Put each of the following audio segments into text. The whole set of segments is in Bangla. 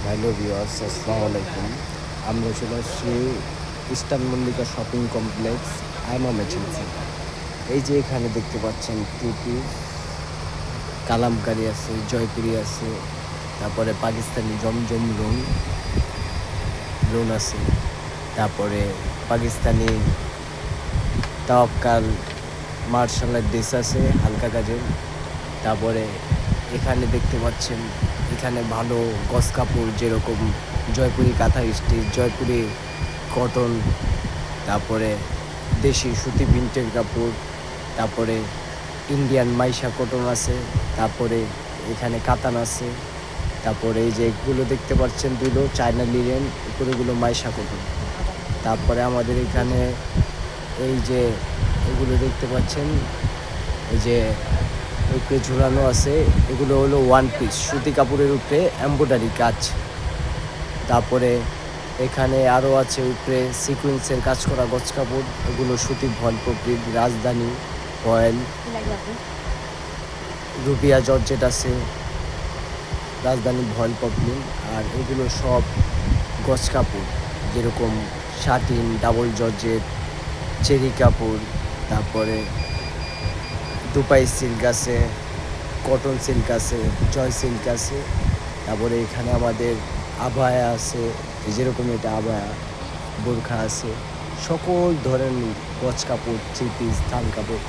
হ্যালো ভিউয়ার্স, আসসালামু আলাইকুম। আমরা চলে আসছি Eastern Mallika shopping complex Aima matching centre. এই যে এখানে দেখতে পাচ্ছেন টু পিস কালামকারি আছে, জয়পুরি আছে, তারপরে পাকিস্তানি জমজম লোন লোন আছে, তারপরে পাকিস্তানি তাওয়াক্কাল মার্শালের ড্রেস আছে হালকা কাজের। তারপরে এখানে দেখতে পাচ্ছেন এখানে ভালো গস কাপড়, যেরকম জয়পুরি কাঁথা স্টিচ, জয়পুরি কটন, তারপরে দেশি সুতি প্রিন্টের কাপড়, তারপরে ইন্ডিয়ান মাইশা কটন আছে, তারপরে এখানে কাতান আছে, তারপরে এই যে এগুলো দেখতে পাচ্ছেন দুটো চায়না লিনেন, উপরেগুলো মাইশা কটন। তারপরে আমাদের এখানে এই যে এগুলো দেখতে পাচ্ছেন, এই যে উপরে ঝুলানো আছে, এগুলো হলো ওয়ান পিস সুতি কাপড়ের উপরে এমব্রয়ডারি কাজ। তারপরে এখানে আরও আছে উপরে সিকুয়েন্সের কাজ করা গজ কাপড়, এগুলো সুতি ভয়েল পপলিট, রাজধানী ভয়েল, রুবিয়া জর্জেট আছে, রাজধানী ভয়েল পপলিন। আর এগুলো সব গজ কাপড়, যেরকম শাটিন, ডাবল জর্জেট, চেরি কাপড়, তারপরে দুবাই সিল্ক আছে, কটন সিল্ক আছে, জয় সিল্ক আছে। তারপরে এখানে আমাদের আবায়া আছে, যেরকম এটা আবায়া, বোরখা আছে, সকল ধরনের গজ কাপড়, থ্রি পিস, থান কাপড়,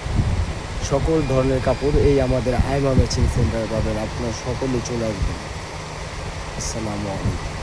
সকল ধরনের কাপড় এই আমাদের আইমা ম্যাচিং সেন্টারে পাবেন। আপনারা সকলে চলে আসবেন। আসসালামু আলাইকুম।